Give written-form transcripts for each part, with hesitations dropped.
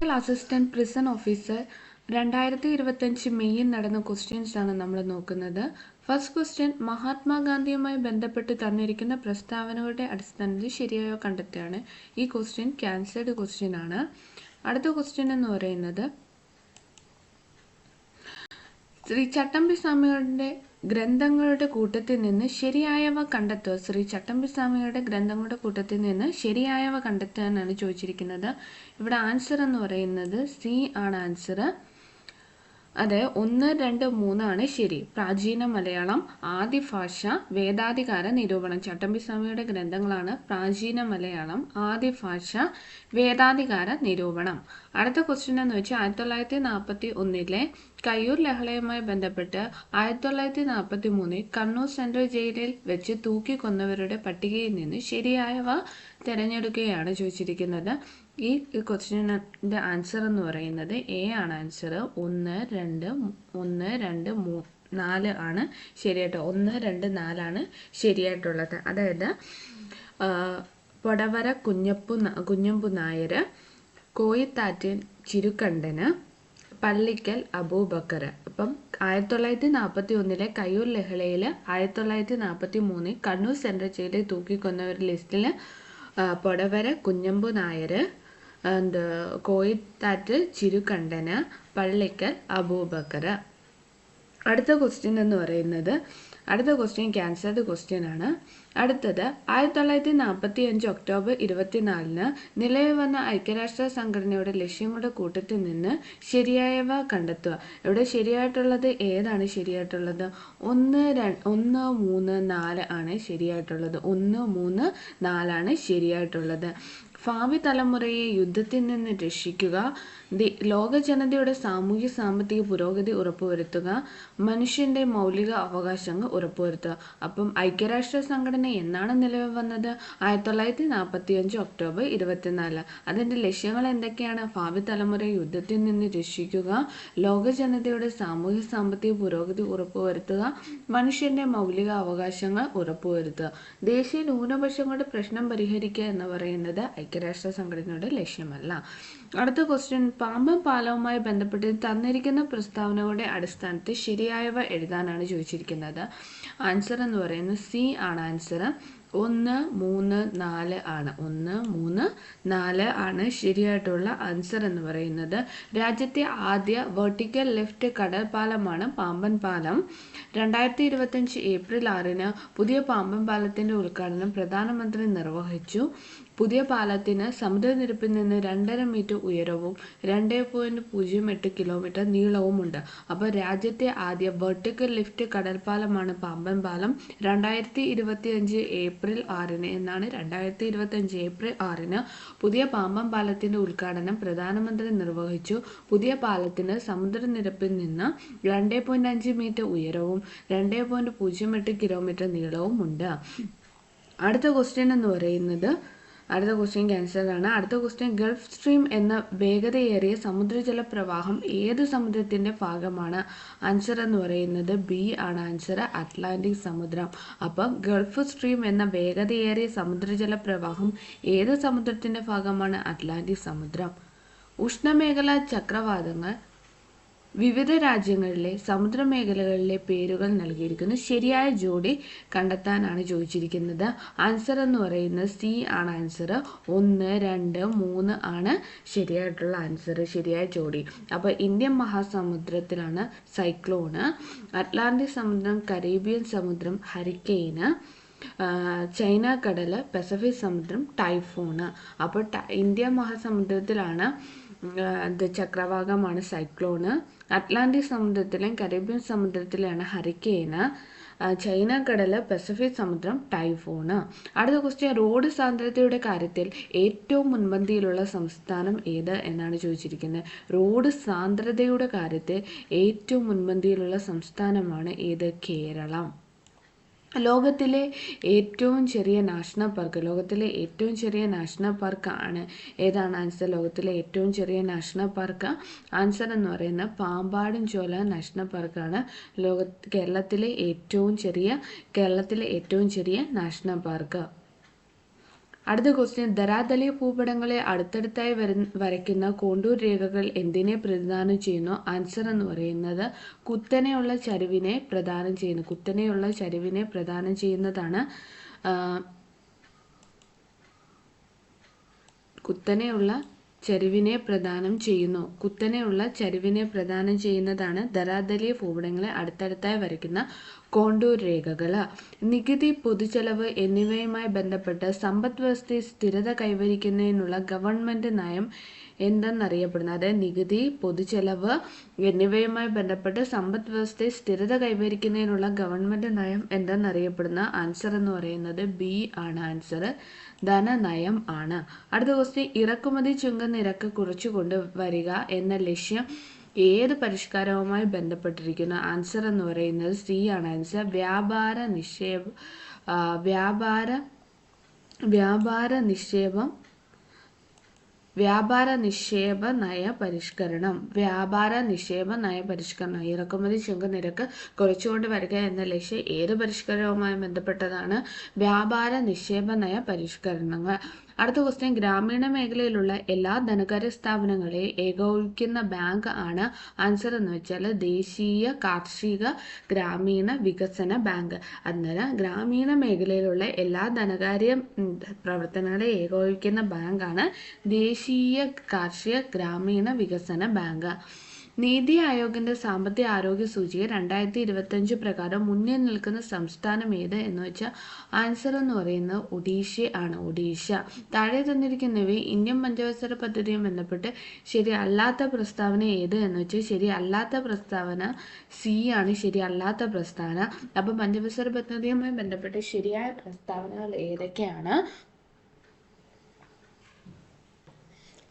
Assistant prison officer 2025 മെയ്യിൽ നടന്ന questions ആണ് നമ്മൾ നോക്കുന്നത്. ഫസ്റ്റ് ക്വസ്റ്റ്യൻ, മഹാത്മാഗാന്ധിയുമായി ബന്ധപ്പെട്ട് തന്നിരിക്കുന്ന പ്രസ്താവനകളുടെ അടിസ്ഥാനത്തിൽ ശരിയായോ കണ്ടെത്തുകയാണ്. ഈ ക്വസ്റ്റ്യൻ ക്യാൻസൽഡ് ക്വസ്റ്റ്യൻ ആണ്. അടുത്ത ക്വസ്റ്റ്യൻ എന്ന് പറയുന്നത്, ശ്രീ ചട്ടമ്പിസ്വാമികളുടെ ഗ്രന്ഥങ്ങളുടെ കൂട്ടത്തിൽ നിന്ന് ശരിയായവ കണ്ടെത്തുക. ശ്രീ ചട്ടമ്പിസ്വാമികളുടെ ഗ്രന്ഥങ്ങളുടെ കൂട്ടത്തിൽ നിന്ന് ശരിയായവ കണ്ടെത്താനാണ് ചോദിച്ചിരിക്കുന്നത്. ഇവിടെ ആൻസർ എന്ന് പറയുന്നത് സി ആണ് ആൻസർ. അതെ, 1, 2, 3 ആണ് ശരി. പ്രാചീന മലയാളം, ആദിഭാഷ, വേദാധികാര നിരൂപണം. ചട്ടമ്പിസ്വാമിയുടെ ഗ്രന്ഥങ്ങളാണ് പ്രാചീന മലയാളം, ആദിഭാഷ, വേദാധികാര നിരൂപണം. അടുത്ത ക്വസ്റ്റ്യൻ എന്ന് വെച്ചാൽ 1941 കയ്യൂർ ലഹളയുമായി ബന്ധപ്പെട്ട് 1943 കണ്ണൂർ സെൻട്രൽ ജയിലിൽ വെച്ച് തൂക്കിക്കൊന്നവരുടെ പട്ടികയിൽ നിന്ന് ശരിയായവ തിരഞ്ഞെടുക്കുകയാണ് ചോദിച്ചിരിക്കുന്നത്. ഈ ക്വസ്റ്റ്യൻ്റെ ആൻസർ എന്ന് പറയുന്നത് എ ആണ് ആൻസർ. 1, 2, 4 ആണ് ശരിയായിട്ട്. 1, 2, 4 ആണ് ശരിയായിട്ടുള്ളത്. അതായത് പൊടവര കുഞ്ഞമ്പു നായർ, കോയിത്താറ്റൻ ചിരുക്കണ്ടന്, പള്ളിക്കൽ അബൂബക്കർ. അപ്പം 1941 കയ്യൂർ ലഹളയിൽ 1943 കണ്ണൂർ സെൻട്രൽ ജയിലിൽ തൂക്കിക്കൊന്നവരുടെ ലിസ്റ്റിൽ പൊടവര കുഞ്ഞമ്പു നായർ, കോയിത്താറ്റ് ചിരുക്കണ്ടന്, പള്ളിക്കൽ അബൂബക്കർ. അടുത്ത ക്വസ്റ്റ്യൻ എന്ന് പറയുന്നത്, അടുത്ത ക്വസ്റ്റ്യൻ ക്യാൻസൽഡ് ക്വസ്റ്റ്യൻ ആണ്. അടുത്തത് 1945 ഒക്ടോബർ 24 നിലവിൽ വന്ന ഐക്യരാഷ്ട്ര സംഘടനയുടെ ലക്ഷ്യങ്ങളുടെ കൂട്ടത്തിൽ നിന്ന് ശരിയായവ കണ്ടെത്തുക. ഇവിടെ ശരിയായിട്ടുള്ളത് ഏതാണ് ശരിയായിട്ടുള്ളത്? 1, 3, 4 ആണ് ശരിയായിട്ടുള്ളത്. 1, 3, 4 ആണ് ശരിയായിട്ടുള്ളത്. ഭാവി തലമുറയെ യുദ്ധത്തിൽ നിന്ന് രക്ഷിക്കുക, ലോക ജനതയുടെ സാമൂഹ്യ സാമ്പത്തിക പുരോഗതി ഉറപ്പുവരുത്തുക, മനുഷ്യന്റെ മൗലിക അവകാശങ്ങൾ ഉറപ്പുവരുത്തുക. അപ്പം ഐക്യരാഷ്ട്ര സംഘടന എന്നാണ് നിലവിൽ വന്നത്? 1945 ഒക്ടോബർ 24. അതിൻ്റെ ലക്ഷ്യങ്ങൾ എന്തൊക്കെയാണ്? ഭാവി തലമുറയെ യുദ്ധത്തിൽ നിന്ന് രക്ഷിക്കുക, ലോക ജനതയുടെ സാമൂഹ്യ സാമ്പത്തിക പുരോഗതി ഉറപ്പുവരുത്തുക, മനുഷ്യന്റെ മൗലിക അവകാശങ്ങൾ ഉറപ്പുവരുത്തുക. ദേശീയ ന്യൂനപക്ഷങ്ങളുടെ പ്രശ്നം പരിഹരിക്കുക എന്ന് പറയുന്നത് ഐക്യരാഷ്ട്ര സംഘടനയുടെ ലക്ഷ്യമല്ല. അടുത്ത ക്വസ്റ്റ്യൻ, പാമ്പൻ പാലവുമായി ബന്ധപ്പെട്ട് തന്നിരിക്കുന്ന പ്രസ്താവനകളുടെ അടിസ്ഥാനത്തിൽ ശരിയായവ എഴുതാനാണ് ചോദിച്ചിരിക്കുന്നത്. ആൻസർ എന്ന് പറയുന്നത് സി ആണ് ആൻസർ. 1, 3, 4 ആണ്. 1, 3, 4 ആണ് ശരിയായിട്ടുള്ള ആൻസർ എന്ന് പറയുന്നത്. രാജ്യത്തെ ആദ്യ വെർട്ടിക്കൽ ലിഫ്റ്റ് കടൽ പാലമാണ് പാമ്പൻ പാലം. 2025 ഏപ്രിൽ 6 പുതിയ പാമ്പൻ പാലത്തിന്റെ ഉദ്ഘാടനം പ്രധാനമന്ത്രി നിർവഹിച്ചു. പുതിയ പാലത്തിന് സമുദ്രനിരപ്പിൽ നിന്ന് 2.5 മീറ്റർ ഉയരവും 2.08 കിലോമീറ്റർ നീളവുമുണ്ട്. അപ്പോൾ രാജ്യത്തെ ആദ്യ വെർട്ടിക്കൽ ലിഫ്റ്റ് കടൽപ്പാലമാണ് പാമ്പൻ പാലം. 2025 ഏപ്രിൽ 6 എന്നാണ്. 2025 ഏപ്രിൽ 6 പുതിയ പാമ്പൻ പാലത്തിന്റെ ഉദ്ഘാടനം പ്രധാനമന്ത്രി നിർവഹിച്ചു. പുതിയ പാലത്തിന് സമുദ്രനിരപ്പിൽ നിന്ന് 2.5 മീറ്റർ ഉയരവും 2.08 കിലോമീറ്റർ നീളവുമുണ്ട്. അടുത്ത ക്വസ്റ്റ്യൻ എന്ന് പറയുന്നത്, അടുത്ത ക്വസ്റ്റ്യൻ ക്യാൻസൽ ആണ്. അടുത്ത ക്വസ്റ്റ്യൻ, ഗൾഫ് സ്ട്രീം എന്ന വേഗതയേറിയ സമുദ്രജല പ്രവാഹം ഏത് സമുദ്രത്തിന്റെ ഭാഗമാണ്? ആൻസർ എന്ന് പറയുന്നത് ബി ആണ് ആൻസർ, അറ്റ്ലാന്റിക് സമുദ്രം. അപ്പം ഗൾഫ് സ്ട്രീം എന്ന വേഗതയേറിയ സമുദ്രജല പ്രവാഹം ഏത് സമുദ്രത്തിന്റെ ഭാഗമാണ്? അറ്റ്ലാന്റിക് സമുദ്രം. ഉഷ്ണമേഖലാ ചക്രവാതങ്ങൾ വിവിധ രാജ്യങ്ങളിലെ സമുദ്രമേഖലകളിലെ പേരുകൾ നൽകിയിരിക്കുന്നു. ശരിയായ ജോഡി കണ്ടെത്താനാണ് ചോദിച്ചിരിക്കുന്നത്. ആൻസർ എന്ന് പറയുന്നത് സി ആണ് ആൻസർ. 1, 2, 3 ആണ് ശരിയായിട്ടുള്ള ആൻസർ, ശരിയായ ജോഡി. അപ്പോൾ ഇന്ത്യൻ മഹാസമുദ്രത്തിലാണ് സൈക്ലോണ്, അറ്റ്ലാന്റിക് സമുദ്രം, കരീബിയൻ സമുദ്രം ഹരിക്കെയിന്, ചൈന കടൽ, പസഫിക് സമുദ്രം ടൈഫൂണ്. അപ്പോൾ ഇന്ത്യൻ മഹാസമുദ്രത്തിലാണ് ചക്രവാകമാണ് സൈക്ലോണ്, അറ്റ്ലാന്റിക് സമുദ്രത്തിലും കരീബിയൻ സമുദ്രത്തിലാണ് ഹരിക്കെയിന്, ചൈന കടൽ, പസഫിക് സമുദ്രം ടൈഫൂണ്. അടുത്ത ക്വസ്റ്റ്യൻ, റോഡ് സാന്ദ്രതയുടെ കാര്യത്തിൽ ഏറ്റവും മുൻപന്തിയിലുള്ള സംസ്ഥാനം ഏത് എന്നാണ് ചോദിച്ചിരിക്കുന്നത്. റോഡ് സാന്ദ്രതയുടെ കാര്യത്തിൽ ഏറ്റവും മുൻപന്തിയിലുള്ള സംസ്ഥാനമാണ് ഏത്? കേരളം. ലോകത്തിലെ ഏറ്റവും ചെറിയ നാഷണൽ പാർക്ക്, ലോകത്തിലെ ഏറ്റവും ചെറിയ നാഷണൽ പാർക്ക് ആണ് ഏതാണ് ആൻസർ? ലോകത്തിലെ ഏറ്റവും ചെറിയ നാഷണൽ പാർക്ക് ആൻസർ എന്ന് പറയുന്നത് പാമ്പാടും ചോല നാഷണൽ പാർക്കാണ് കേരളത്തിലെ ഏറ്റവും ചെറിയ നാഷണൽ പാർക്ക്. അടുത്ത ക്വസ്റ്റ്യൻ, ധരാതലീയ ഭൂപടങ്ങളെ അടുത്തടുത്തായി വരയ്ക്കുന്ന കോണ്ടൂർ രേഖകൾ എന്തിനെ പ്രതിദാനം ചെയ്യുന്നു? ആൻസർ എന്ന് പറയുന്നത് കുത്തനെയുള്ള ചരിവിനെ പ്രദാനം ചെയ്യുന്നു. കുത്തനെയുള്ള ചരിവിനെ പ്രദാനം ചെയ്യുന്നതാണ് കുത്തനെയുള്ള ചരിവിനെ പ്രദാനം ചെയ്യുന്നതാണ് ധരാതലീയ ഭൂപടങ്ങളെ അടുത്തടുത്തായി വരയ്ക്കുന്ന കോണ്ടൂർ രേഖകൾ. നികുതി, പൊതുചെലവ് എന്നിവയുമായി ബന്ധപ്പെട്ട് സമ്പദ് വ്യവസ്ഥയിൽ സ്ഥിരത കൈവരിക്കുന്നതിനുള്ള ഗവൺമെന്റ് നയം എന്തെന്നറിയപ്പെടുന്നത്? അതായത് നികുതി, പൊതുചെലവ് എന്നിവയുമായി ബന്ധപ്പെട്ട് സമ്പദ് വ്യവസ്ഥയിൽ സ്ഥിരത കൈവരിക്കുന്നതിനുള്ള ഗവൺമെന്റ് നയം എന്തെന്നറിയപ്പെടുന്ന? ആൻസർ എന്ന് പറയുന്നത് ബി ആണ്. ആൻസർ ധനനയം ആണ്. അടുത്ത ക്വസ്റ്റ്യൻ, ഇറക്കുമതി ചുങ്ക നിരക്ക് കുറച്ചുകൊണ്ട് വരിക എന്ന ലക്ഷ്യം ഏത് പരിഷ്കാരവുമായി ബന്ധപ്പെട്ടിരിക്കുന്നു? ആൻസർ എന്ന് പറയുന്നത് സി ആണ്. ആൻസർ വ്യാപാര നിക്ഷേപ നയ പരിഷ്കരണം. ഇറക്കുമതി ചുങ്ക നിരക്ക് കുറച്ചുകൊണ്ട് വരിക എന്ന ലക്ഷ്യം ഏത് പരിഷ്കരണവുമായി ബന്ധപ്പെട്ടതാണ്? വ്യാപാര നിക്ഷേപ നയ പരിഷ്കരണങ്ങൾ. അടുത്ത ക്വസ്റ്റ്യൻ, ഗ്രാമീണ മേഖലയിലുള്ള എല്ലാ ധനകാര്യ സ്ഥാപനങ്ങളെയും ഏകോപിക്കുന്ന ബാങ്ക് ആണ്? ആൻസർ എന്ന് വെച്ചാൽ ദേശീയ കാർഷിക ഗ്രാമീണ വികസന ബാങ്ക്. അന്നേരം ഗ്രാമീണ മേഖലയിലുള്ള എല്ലാ ധനകാര്യ പ്രവർത്തനങ്ങളെ ഏകോപിക്കുന്ന ബാങ്കാണ് ദേശീയ കാർഷിക ഗ്രാമീണ വികസന ബാങ്ക്. നീതി ആയോഗിന്റെ സാമ്പത്തിക ആരോഗ്യ സൂചിക 2025 പ്രകാരം മുന്നിൽ നിൽക്കുന്ന സംസ്ഥാനം ഏത് എന്ന് വെച്ചാൽ ആൻസർ എന്ന് പറയുന്നത് ഒഡീഷ ആണ്. ഒഡീഷ. താഴെ തന്നിരിക്കുന്നവയിൽ ഇന്ത്യൻ പഞ്ചവത്സര പദ്ധതിയും ബന്ധപ്പെട്ട് ശരിയല്ലാത്ത പ്രസ്താവന ഏത് എന്ന് വെച്ചാൽ ശരിയല്ലാത്ത പ്രസ്താവന സി ആണ്. ശരിയല്ലാത്ത പ്രസ്താവന. അപ്പം പഞ്ചവത്സര പദ്ധതിയുമായി ബന്ധപ്പെട്ട് ശരിയായ പ്രസ്താവനകൾ ഏതൊക്കെയാണ്?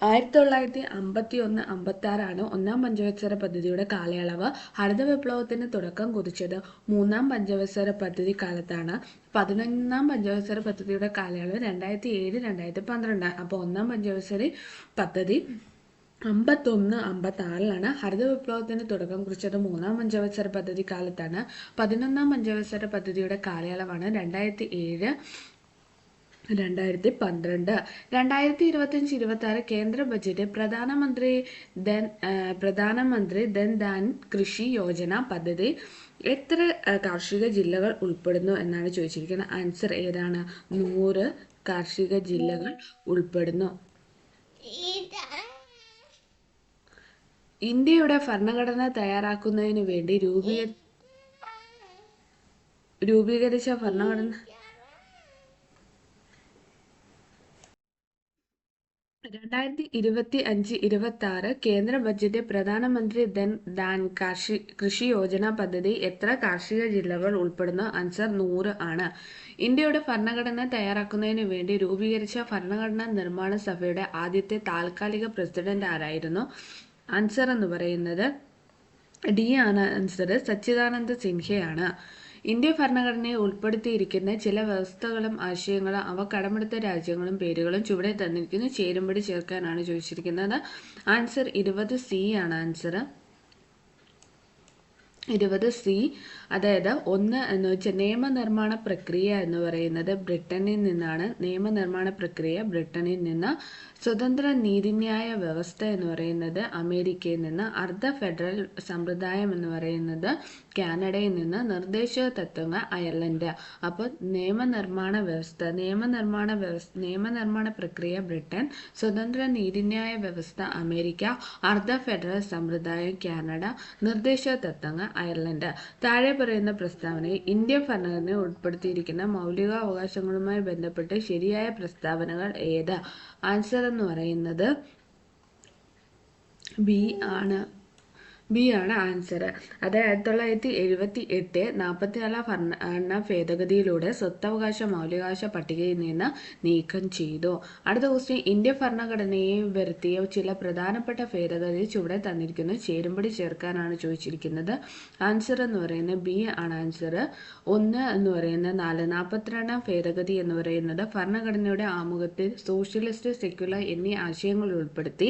1951-56 ഒന്നാം പഞ്ചവത്സര പദ്ധതിയുടെ കാലയളവ്. ഹരിത വിപ്ലവത്തിന് തുടക്കം കുറിച്ചത് 3-ാം പഞ്ചവത്സര പദ്ധതി കാലത്താണ്. 11-ാം പഞ്ചവത്സര പദ്ധതിയുടെ കാലയളവ് 2007-2012. അപ്പോൾ ഒന്നാം പഞ്ചവത്സര പദ്ധതി 51-56 ഹരിത വിപ്ലവത്തിന് തുടക്കം കുറിച്ചത് 3-ാം പഞ്ചവത്സര പദ്ധതി കാലത്താണ്. 11-ാം പഞ്ചവത്സര പദ്ധതിയുടെ കാലയളവാണ് 2007-2012. 2025-26 കേന്ദ്ര ബജറ്റ് പ്രധാനമന്ത്രി ധൻ ധാൻ കൃഷി യോജന പദ്ധതി എത്ര കാർഷിക ജില്ലകൾ ഉൾപ്പെടുന്നു എന്നാണ് ചോദിച്ചിരിക്കുന്നത്? ആൻസർ ഏതാണ്? 100 കാർഷിക ജില്ലകൾ ഉൾപ്പെടുന്നു. ഇന്ത്യയുടെ ഭരണഘടന തയ്യാറാക്കുന്നതിന് വേണ്ടി രൂപീകരിച്ച ഭരണഘടന 2025-26 കേന്ദ്ര ബജറ്റ് പ്രധാനമന്ത്രി ധൻ ധാൻ കൃഷി യോജന പദ്ധതി എത്ര കാർഷിക ജില്ലകൾ ഉൾപ്പെടുന്നു? ആൻസർ 100 ആണ്. ഇന്ത്യയുടെ ഭരണഘടന തയ്യാറാക്കുന്നതിന് വേണ്ടി രൂപീകരിച്ച ഭരണഘടനാ നിർമ്മാണ സഭയുടെ ആദ്യത്തെ താൽക്കാലിക പ്രസിഡന്റ് ആരായിരുന്നു? ആൻസർ എന്ന് പറയുന്നത് ഡി ആണ്. ആൻസർ സച്ചിദാനന്ദ സിൻഹയാണ്. ഇന്ത്യ ഭരണഘടനയെ ഉൾപ്പെടുത്തിയിരിക്കുന്ന ചില വ്യവസ്ഥകളും ആശയങ്ങളും അവ കടമെടുത്ത രാജ്യങ്ങളും പേരുകളും ചുവടെ തന്നിരിക്കുന്നു ചേരുംപടി ചേർക്കാനാണ് ചോദിച്ചിരിക്കുന്നത്. ആൻസർ 20C ആണ്. Answer 20C. അതായത് 1 എന്ന് വെച്ചാൽ നിയമനിർമ്മാണ പ്രക്രിയ എന്ന് പറയുന്നത് ബ്രിട്ടനിൽ നിന്നാണ്. നിയമനിർമ്മാണ പ്രക്രിയ ബ്രിട്ടനിൽ നിന്ന്. സ്വതന്ത്ര നീതിന്യായ വ്യവസ്ഥ എന്ന് പറയുന്നത് അമേരിക്കയിൽ നിന്ന്. അർദ്ധ ഫെഡറൽ സമ്പ്രദായം എന്ന് പറയുന്നത് കാനഡയിൽ നിന്ന്. നിർദ്ദേശക തത്വങ്ങൾ അയർലൻഡ്. അപ്പോൾ നിയമനിർമ്മാണ പ്രക്രിയ ബ്രിട്ടൻ, സ്വതന്ത്ര നീതിന്യായ വ്യവസ്ഥ അമേരിക്ക, അർദ്ധ ഫെഡറൽ സമ്പ്രദായം കാനഡ, നിർദ്ദേശക തത്വങ്ങൾ അയർലൻഡ്. താഴെ പറയുന്ന പ്രസ്താവനയിൽ ഇന്ത്യൻ ഭരണഘടനയെ ഉൾപ്പെടുത്തിയിരിക്കുന്ന മൗലികാവകാശങ്ങളുമായി ബന്ധപ്പെട്ട് ശരിയായ പ്രസ്താവനകൾ ഏത്? ആൻസർ എന്ന് പറയുന്നത് ബി ആണ്. ആൻസർ. അത് 1978 44 ഭരണഘടനാ ഭേദഗതിയിലൂടെ സ്വത്തവകാശ മൗലികാവകാശ പട്ടികയിൽ നിന്ന് നീക്കം ചെയ്തു. അടുത്ത ക്വസ്റ്റ്യൻ, ഇന്ത്യ ഭരണഘടനയെ വരുത്തിയ ചില പ്രധാനപ്പെട്ട ഭേദഗതി ചുവടെ തന്നിരിക്കുന്നു ചേരുംപടി ചേർക്കാനാണ് ചോദിച്ചിരിക്കുന്നത്. ആൻസർ എന്ന് പറയുന്നത് ബി ആണ്. ആൻസർ 1 എന്ന് പറയുന്നത് 42-ാം ഭേദഗതി എന്ന് പറയുന്നത് ഭരണഘടനയുടെ ആമുഖത്തിൽ സോഷ്യലിസ്റ്റ്, സെക്യുലർ എന്നീ ആശയങ്ങൾ ഉൾപ്പെടുത്തി.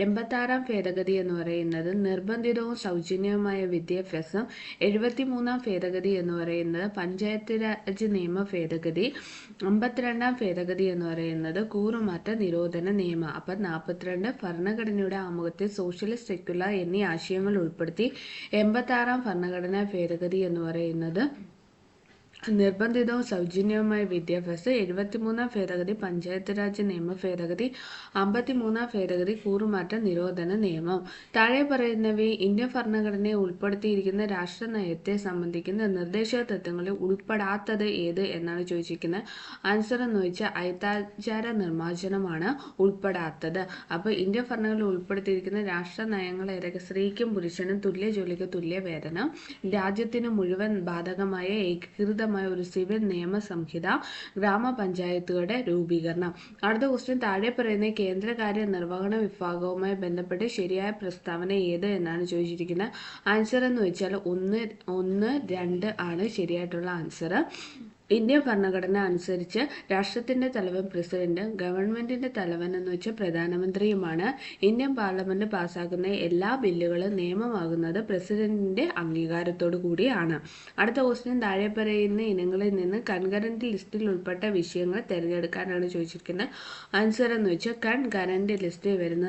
86-ാം ഭേദഗതി എന്ന് പറയുന്നത് നിർബന്ധിത നിർബന്ധിതവും സൗജന്യവുമായ വിദ്യാഭ്യാസം. 73-ാം ഭേദഗതി എന്ന് പറയുന്നത് പഞ്ചായത്ത് രാജ് നിയമ ഭേദഗതി. 52-ാം ഭേദഗതി എന്ന് പറയുന്നത് കൂറുമാറ്റ നിരോധന നിയമം. അപ്പം 42 ഭരണഘടനയുടെ ആമുഖത്തിൽ സോഷ്യലിസ്റ്റ്, സെക്യുലർ എന്നീ ആശയങ്ങൾ ഉൾപ്പെടുത്തി. 86-ാം ഭരണഘടനാ ഭേദഗതി എന്ന് പറയുന്നത് നിർബന്ധിതവും സൗജന്യവുമായ വിദ്യാഭ്യാസം. 73-ാം ഭേദഗതി പഞ്ചായത്ത് രാജ് നിയമ ഭേദഗതി. 53-ാം ഭേദഗതി കൂറുമാറ്റ നിരോധന നിയമം. താഴെ പറയുന്നവയെ ഇന്ത്യൻ ഭരണഘടനയെ ഉൾപ്പെടുത്തിയിരിക്കുന്ന രാഷ്ട്ര നയത്തെ സംബന്ധിക്കുന്ന നിർദ്ദേശ തത്വങ്ങളിൽ ഉൾപ്പെടാത്തത് ഏത് എന്നാണ് ചോദിച്ചിരിക്കുന്നത്. ആൻസർ എന്ന് വെച്ചാൽ അയിത്താചാര നിർമ്മാർജ്ജനമാണ് ഉൾപ്പെടാത്തത്. അപ്പോൾ ഇന്ത്യൻ ഭരണഘടനയിൽ ഉൾപ്പെടുത്തിയിരിക്കുന്ന രാഷ്ട്ര നയങ്ങൾ ഏതൊക്കെ? സ്ത്രീക്കും പുരുഷനും തുല്യ ജോലിക്ക് തുല്യ വേതനം, രാജ്യത്തിന് മുഴുവൻ ബാധകമായ ഏകീകൃത ഒരു സിവിൽ നിയമ സംഹിത, ഗ്രാമപഞ്ചായത്തുകളുടെ രൂപീകരണം. അടുത്ത ക്വസ്റ്റ്യൻ, താഴെ പറയുന്ന കേന്ദ്രകാര്യ നിർവഹണ വിഭാഗവുമായി ബന്ധപ്പെട്ട് ശരിയായ പ്രസ്താവന ഏത് എന്നാണ് ചോദിച്ചിരിക്കുന്നത്. ആൻസർ എന്ന് വെച്ചാൽ 1, 2 ആണ് ശരിയായിട്ടുള്ള ആൻസർ. ഇന്ത്യൻ ഭരണഘടന അനുസരിച്ച് രാഷ്ട്രത്തിന്റെ തലവൻ പ്രസിഡന്റും ഗവൺമെന്റിന്റെ തലവൻ എന്ന് വെച്ചാൽ പ്രധാനമന്ത്രിയുമാണ്. ഇന്ത്യൻ പാർലമെന്റ് പാസ്സാക്കുന്ന എല്ലാ ബില്ലുകളും നിയമമാകുന്നത് പ്രസിഡന്റിന്റെ അംഗീകാരത്തോടു കൂടിയാണ്. അടുത്ത ക്വസ്റ്റ്യൻ, താഴെ പറയുന്ന ഇനങ്ങളിൽ നിന്ന് കൺകറന്റ് ലിസ്റ്റിൽ ഉൾപ്പെട്ട വിഷയങ്ങൾ തിരഞ്ഞെടുക്കാനാണ് ചോദിച്ചിരിക്കുന്നത്. ആൻസർ എന്ന് വെച്ചാൽ കൺകറന്റ് ലിസ്റ്റിൽ വരുന്ന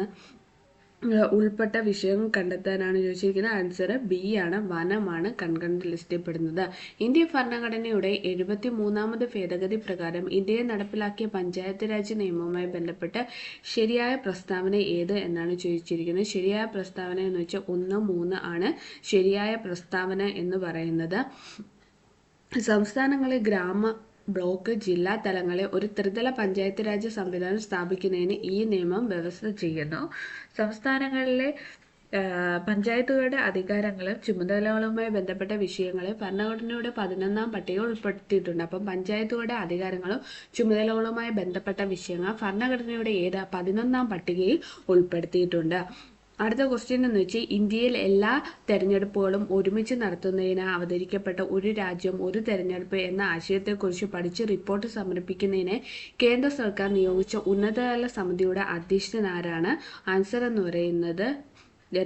ഉൾപ്പെട്ട വിഷയം കണ്ടെത്താനാണ് ചോദിച്ചിരിക്കുന്നത്. ആൻസർ ബി ആണ്, വനമാണ് കൺകറന്റ് ലിസ്റ്റിൽ പെടുന്നത്. ഇന്ത്യൻ ഭരണഘടനയുടെ 73-ാമത് ഭേദഗതി പ്രകാരം ഇന്ത്യയിൽ നടപ്പിലാക്കിയ പഞ്ചായത്ത് രാജ് നിയമവുമായി ബന്ധപ്പെട്ട് ശരിയായ പ്രസ്താവന ഏത് എന്നാണ് ചോദിച്ചിരിക്കുന്നത്. ശരിയായ പ്രസ്താവന എന്ന് വെച്ചാൽ 1, 3 ആണ് ശരിയായ പ്രസ്താവന എന്ന് പറയുന്നത്. സംസ്ഥാനങ്ങളിൽ ഗ്രാമ, ബ്ലോക്ക്, ജില്ലാ തലങ്ങളിൽ ഒരു ത്രിതല പഞ്ചായത്ത് രാജ് സംവിധാനം സ്ഥാപിക്കുന്നതിന് ഈ നിയമം വ്യവസ്ഥ ചെയ്യുന്നു. സംസ്ഥാനങ്ങളിലെ പഞ്ചായത്തുകളുടെ അധികാരങ്ങളും ചുമതലകളുമായി ബന്ധപ്പെട്ട വിഷയങ്ങളെ ഭരണഘടനയുടെ 11-ാം പട്ടിക ഉൾപ്പെടുത്തിയിട്ടുണ്ട്. അപ്പം പഞ്ചായത്തുകളുടെ അധികാരങ്ങളും ചുമതലകളുമായി ബന്ധപ്പെട്ട വിഷയങ്ങൾ ഭരണഘടനയുടെ 11-ാം പട്ടികയിൽ ഉൾപ്പെടുത്തിയിട്ടുണ്ട്. അടുത്ത ക്വസ്റ്റ്യൻ എന്ന് വെച്ചാൽ ഇന്ത്യയിൽ എല്ലാ തെരഞ്ഞെടുപ്പുകളും ഒരുമിച്ച് നടത്തുന്നതിന് അവതരിക്കപ്പെട്ട ഒരു രാജ്യം ഒരു തെരഞ്ഞെടുപ്പ് എന്ന ആശയത്തെക്കുറിച്ച് പഠിച്ച് റിപ്പോർട്ട് സമർപ്പിക്കുന്നതിന് കേന്ദ്ര സർക്കാർ നിയോഗിച്ച ഉന്നതതല സമിതിയുടെ അധ്യക്ഷൻ ആരാണ്? ആൻസർ എന്ന് പറയുന്നത്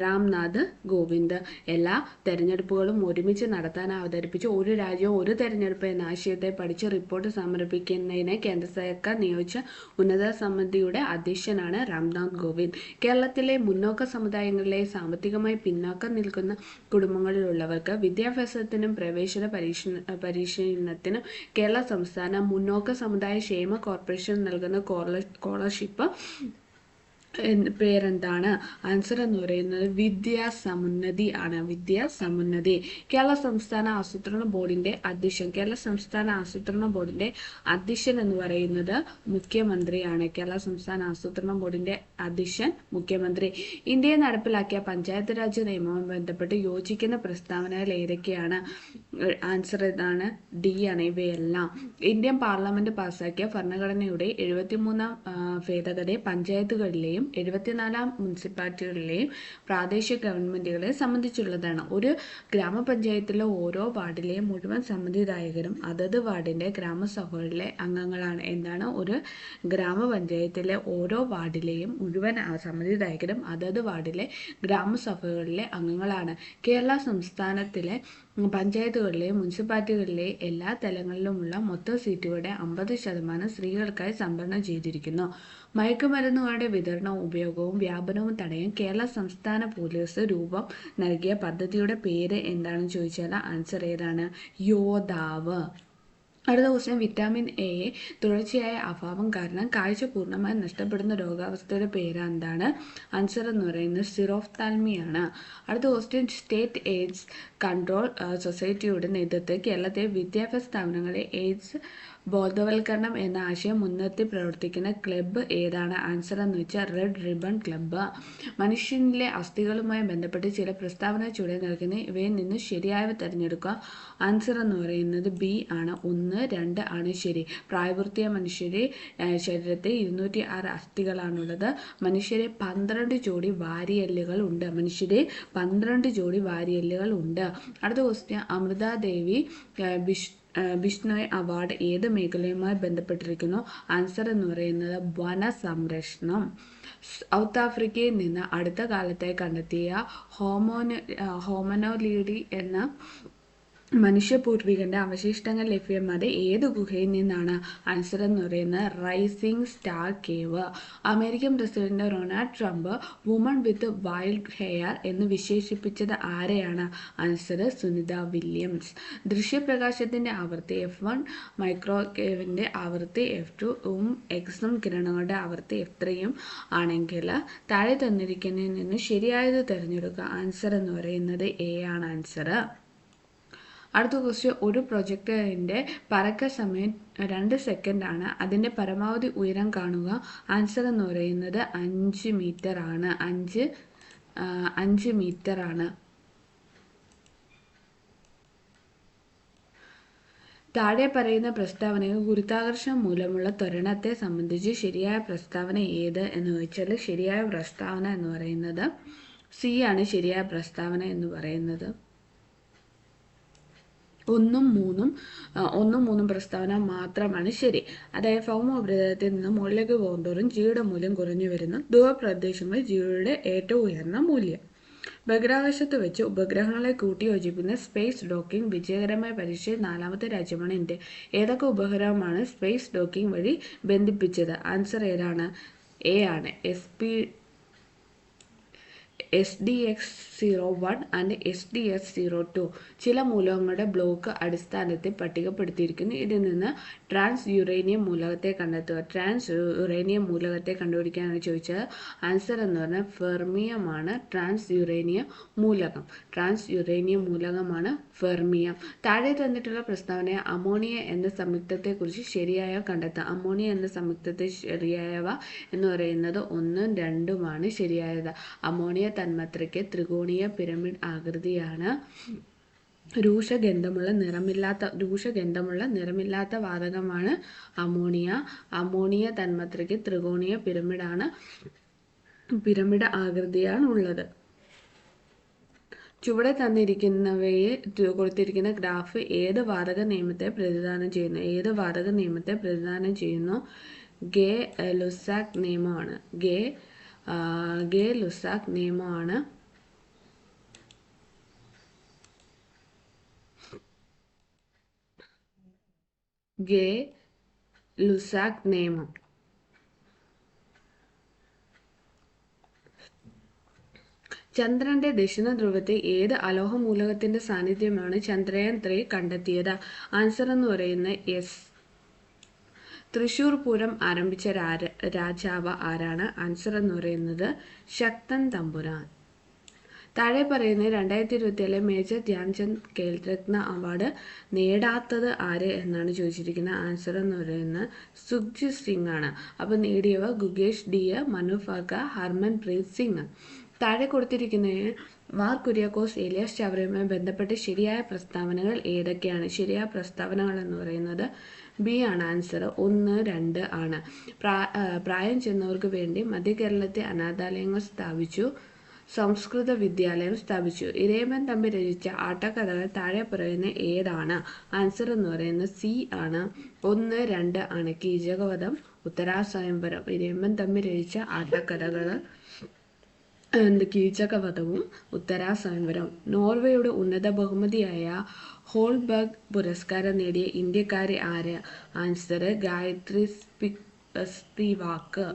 രാംനാഥ് കോവിന്ദ്. എല്ലാ തെരഞ്ഞെടുപ്പുകളും ഒരുമിച്ച് നടത്താൻ അവതരിപ്പിച്ച് ഒരു രാജ്യം ഒരു തെരഞ്ഞെടുപ്പ് എന്ന ആശയത്തെ പഠിച്ച് റിപ്പോർട്ട് സമർപ്പിക്കുന്നതിന് കേന്ദ്ര സർക്കാർ നിയോഗിച്ച ഉന്നത സമിതിയുടെ അധ്യക്ഷനാണ് രാംനാഥ് കോവിന്ദ്. കേരളത്തിലെ മുന്നോക്ക സമുദായങ്ങളിലെ സാമ്പത്തികമായി പിന്നോക്കം നിൽക്കുന്ന കുടുംബങ്ങളിലുള്ളവർക്ക് വിദ്യാഭ്യാസത്തിനും പ്രവേശന പരിശീലനത്തിനും കേരള സംസ്ഥാന മുന്നോക്ക സമുദായ ക്ഷേമ കോർപ്പറേഷൻ നൽകുന്ന സ്കോളർഷിപ്പ് പേരെന്താണ്? ആൻസർ എന്ന് പറയുന്നത് വിദ്യാസമുന്നതി ആണ്. വിദ്യാസമുന്നതി. കേരള സംസ്ഥാന ആസൂത്രണ ബോർഡിന്റെ അധ്യക്ഷൻ എന്ന് പറയുന്നത് മുഖ്യമന്ത്രിയാണ്. കേരള സംസ്ഥാന ആസൂത്രണ ബോർഡിന്റെ അധ്യക്ഷൻ മുഖ്യമന്ത്രി. ഇന്ത്യയിൽ നടപ്പിലാക്കിയ പഞ്ചായത്ത് രാജ് നിയമവുമായി ബന്ധപ്പെട്ട് യോജിക്കുന്ന പ്രസ്താവനകൾ ഏതൊക്കെയാണ്? ആൻസർ ഇതാണ്, ഡി ആണ്. ഇവയെല്ലാം ഇന്ത്യൻ പാർലമെന്റ് പാസ്സാക്കിയ ഭരണഘടനയുടെ 73-ാം ഭേദഗതി പഞ്ചായത്തുകളിലെയും 74-ാം മുനിസിപ്പാലിറ്റികളിലെയും പ്രാദേശിക ഗവൺമെന്റുകളെ സംബന്ധിച്ചുള്ളതാണ്. ഒരു ഗ്രാമപഞ്ചായത്തിലെ ഓരോ വാർഡിലെയും മുഴുവൻ സമ്മതിദായകരും അതത് വാർഡിന്റെ ഗ്രാമസഭകളിലെ അംഗങ്ങളാണ്. എന്താണ്? ഒരു ഗ്രാമപഞ്ചായത്തിലെ ഓരോ വാർഡിലെയും മുഴുവൻ സമ്മതിദായകരും അതത് വാർഡിലെ ഗ്രാമസഭകളിലെ അംഗങ്ങളാണ്. കേരള സംസ്ഥാനത്തിലെ പഞ്ചായത്തുകളിലെയും മുനിസിപ്പാലിറ്റികളിലെയും എല്ലാ തലങ്ങളിലുമുള്ള മൊത്തം സീറ്റുകളുടെ 50% സ്ത്രീകൾക്കായി സംവരണം ചെയ്തിരിക്കുന്നു. മയക്കുമരുന്നുകളുടെ വിതരണവും ഉപയോഗവും വ്യാപനവും തടയാൻ കേരള സംസ്ഥാന പോലീസ് രൂപം നൽകിയ പദ്ധതിയുടെ പേര് എന്താണെന്ന് ചോദിച്ചാൽ ആൻസർ ഏതാണ്? യോദ്ധാവ്. അടുത്ത ക്വസ്റ്റ്യൻ, വിറ്റാമിൻ എ തുടർച്ചയായ അഭാവം കാരണം കാഴ്ച പൂർണ്ണമായി നഷ്ടപ്പെടുന്ന രോഗാവസ്ഥയുടെ പേര് എന്താണ്? ആൻസർ എന്ന് പറയുന്നത് സിറോഫ്താൽമിയാണ്. അടുത്ത ക്വസ്റ്റ്യൻ, സ്റ്റേറ്റ് എയ്ഡ്സ് കൺട്രോൾ സൊസൈറ്റിയുടെ നേതൃത്വത്തിൽ കേരളത്തിലെ വിദ്യാഭ്യാസ സ്ഥാപനങ്ങളിൽ എയ്ഡ്സ് ബോധവൽക്കരണം എന്ന ആശയം മുൻനിർത്തി പ്രവർത്തിക്കുന്ന ക്ലബ്ബ് ഏതാണ്? ആൻസർ എന്ന് വെച്ചാൽ റെഡ് റിബൺ ക്ലബ്ബ്. മനുഷ്യനിലെ അസ്ഥികളുമായി ബന്ധപ്പെട്ട് ചില പ്രസ്താവന ചുവടെ നൽകുന്ന ഇവയിൽ നിന്ന് ശരിയായവ തിരഞ്ഞെടുക്കുക. ആൻസർ എന്ന് പറയുന്നത് ബി ആണ്. 1, 2 ആണ് ശരി. പ്രായപൂർത്തിയായ മനുഷ്യരെ ശരീരത്തിൽ 206 അസ്ഥികളാണുള്ളത്. മനുഷ്യരെ 12 ജോഡി വാരിയെല്ലുകൾ ഉണ്ട്. അടുത്ത ക്വസ്റ്റ്യൻ, അമൃതാദേവി ബിഷ്ണോയ് അവാർഡ് ഏത് മേഖലയുമായി ബന്ധപ്പെട്ടിരിക്കുന്നു? ആൻസർ എന്ന് പറയുന്നത് വനസംരക്ഷണം. സൗത്ത് ആഫ്രിക്കയിൽ നിന്ന് അടുത്ത കാലത്തായി കണ്ടെത്തിയ ഹോമനോലിഡി എന്ന മനുഷ്യപൂർവികന്റെ അവശിഷ്ടങ്ങൾ ലഭ്യമായത് ഏത് ഗുഹയിൽ നിന്നാണ്? ആൻസർ എന്ന് പറയുന്നത് rising star cave. American president Ronald Trump woman with wild hair എന്ന് വിശേഷിപ്പിച്ചത് ആരെയാണ്? Answer Sunitha Williams. ദൃശ്യപ്രകാശത്തിന്റെ ആവൃത്തി F1, മൈക്രോവേവിന്റെ ആവൃത്തി F2 എക്സും കിരണങ്ങളുടെ ആവൃത്തി F3 ആണെങ്കിൽ താഴെ തന്നിരിക്കുന്നതിൽ നിന്ന് ശരിയായത് തിരഞ്ഞെടുക്കുക. ആൻസർ എന്ന് പറയുന്നത് A ആണ് ആൻസർ. അടുത്ത ക്വസ്റ്റ്യൻ, ഒരു പ്രൊജക്ടറിൻ്റെ പറക്കൽ സമയം 2 സെക്കൻഡാണ്. അതിൻ്റെ പരമാവധി ഉയരം കാണുക. ആൻസർ എന്ന് പറയുന്നത് 5 മീറ്റർ ആണ്. 5 മീറ്റർ ആണ്. താഴെ പറയുന്ന പ്രസ്താവനയിൽ ഗുരുത്വാകർഷണം മൂലമുള്ള ത്വരണത്തെ സംബന്ധിച്ച് ശരിയായ പ്രസ്താവന ഏത് എന്ന് ചോദിച്ചാൽ ശരിയായ പ്രസ്താവന എന്ന് പറയുന്നത് C ആണ്. ശരിയായ പ്രസ്താവന എന്ന് പറയുന്നത് 1 ഉം 3 പ്രസ്താവന മാത്രമാണ് ശരി. അതായത് ഭൗമോപരിതലത്തിൽ നിന്ന് മുകളിലേക്ക് പോകുന്തോറും ജിയുടെ മൂല്യം കുറഞ്ഞു വരുന്നു. ധ്രുവപ്രദേശങ്ങളിൽ ജിയുടെ ഏറ്റവും ഉയർന്ന മൂല്യം. ബഹിരാകാശത്ത് വെച്ച് ഉപഗ്രഹങ്ങളെ കൂട്ടിയോജിപ്പിക്കുന്ന സ്പേസ് ഡോക്കിംഗ് വിജയകരമായി പരീക്ഷിച്ച 4ാമത്തെ രാജ്യമാണ് ഇന്ത്യ. ഏതൊക്കെ ഉപഗ്രഹമാണ് സ്പേസ് ഡോക്കിംഗ് വഴി ബന്ധിപ്പിച്ചത്? ആൻസർ ഏതാണ്? A ആണ്. SDX-01 ആൻഡ് SDX-02 ചില മൂലകങ്ങളുടെ ബ്ലോക്ക് അടിസ്ഥാനത്തിൽ പട്ടികപ്പെടുത്തിയിരിക്കുന്നു. ഇതിൽ നിന്ന് ട്രാൻസ് യുറേനിയം മൂലകത്തെ കണ്ടെത്തുക. ട്രാൻസ് യുറേനിയം മൂലകത്തെ കണ്ടുപിടിക്കാനാണ് ചോദിച്ചത്. ആൻസർ എന്ന് പറഞ്ഞാൽ ഫെർമിയമാണ്. ട്രാൻസ് യുറേനിയം മൂലകമാണ് ഫെർമിയം. താഴെ തന്നിട്ടുള്ള പ്രസ്താവനയെ അമോണിയ എന്ന സംയുക്തത്തെക്കുറിച്ച് ശരിയായ കണ്ടെത്തുക. അമോണിയ എന്ന സംയുക്തത്തെ ശരിയായവ എന്ന് പറയുന്നത് 1ഉം 2ഉമാണ് ശരിയായത്. Ammonia തന്മാത്രയ്ക്ക് ത്രികോണീയ pyramid ആകൃതിയാണ്. രൂക്ഷഗന്ധമുള്ള നിറമില്ലാത്ത വാതകമാണ് അമോണിയ. അമോണിയ തന്മാത്രയ്ക്ക് ത്രികോണീയ പിരമിഡ് ആകൃതിയാണ് ഉള്ളത്. ചുവടെ കൊടുത്തിരിക്കുന്ന ഗ്രാഫ് ഏത് വാതക നിയമത്തെ പ്രതിനിധാനം ചെയ്യുന്നു? ഗേ-ലുസാക്ക് നിയമമാണ്. ഗേ-ലുസാക്ക് നിയമമാണ്. ഗേ-ലുസാക്ക് നിയമം. ചന്ദ്രന്റെ ദക്ഷിണ ധ്രുവത്തിൽ ഏത് അലോഹ മൂലകത്തിന്റെ സാന്നിധ്യമാണ് ചന്ദ്രയാൻ 3 കണ്ടെത്തിയത്? ആൻസർ എന്ന് പറയുന്നത് S. തൃശ്ശൂർ പൂരം ആരംഭിച്ച രാജാവ് ആരാണ്? ആൻസർ എന്ന് പറയുന്നത് ശക്തൻ തമ്പുരാൻ. താഴെ പറയുന്നത് 2027 മേജർ ധ്യാൻചന്ദ് ഖേൽരത്ന അവാർഡ് നേടാത്തത് ആര് എന്നാണ് ചോദിച്ചിരിക്കുന്നത്. ആൻസർ എന്ന് പറയുന്നത് സുഖ്ജിത് സിംഗ് ആണ്. അപ്പോൾ നേടിയവ ഗുകേഷ് D, മനു ഭാക്കർ, ഹർമൻപ്രീത് സിംഗ്. താഴെ കൊടുത്തിരിക്കുന്നതിന് മാർ കുര്യാക്കോസ് ഏലിയാസ് ചാവറയുമായി ബന്ധപ്പെട്ട് ശരിയായ പ്രസ്താവനകൾ ഏതൊക്കെയാണ്? ശരിയായ പ്രസ്താവനകൾ എന്ന് പറയുന്നത് B ആണ്. ആൻസർ 1, 2 ആണ്. പ്രായം ചെന്നവർക്ക് വേണ്ടി മധ്യകേരളത്തെ അനാഥാലയങ്ങൾ സ്ഥാപിച്ചു. സംസ്കൃത വിദ്യാലയം സ്ഥാപിച്ചു. ഇരയമ്മൻ തമ്പി രചിച്ച ആട്ടക്കഥകൾ താഴെ പറയുന്ന ഏതാണ്? ആൻസർ എന്ന് പറയുന്നത് C ആണ്. 1, 2 ആണ്. കീചകവധം, ഉത്തരാസ്വയംവരം. ഇരയമ്മൻ തമ്പി രചിച്ച ആട്ടക്കഥകൾ കീചകവധവും ഉത്തരാസ്വയംവരം. നോർവേയുടെ ഉന്നത ബഹുമതിയായ ഹോൾബർഗ് പുരസ്കാരം നേടിയ ഇന്ത്യക്കാരി ആര്? Answer Gayatri Spivak.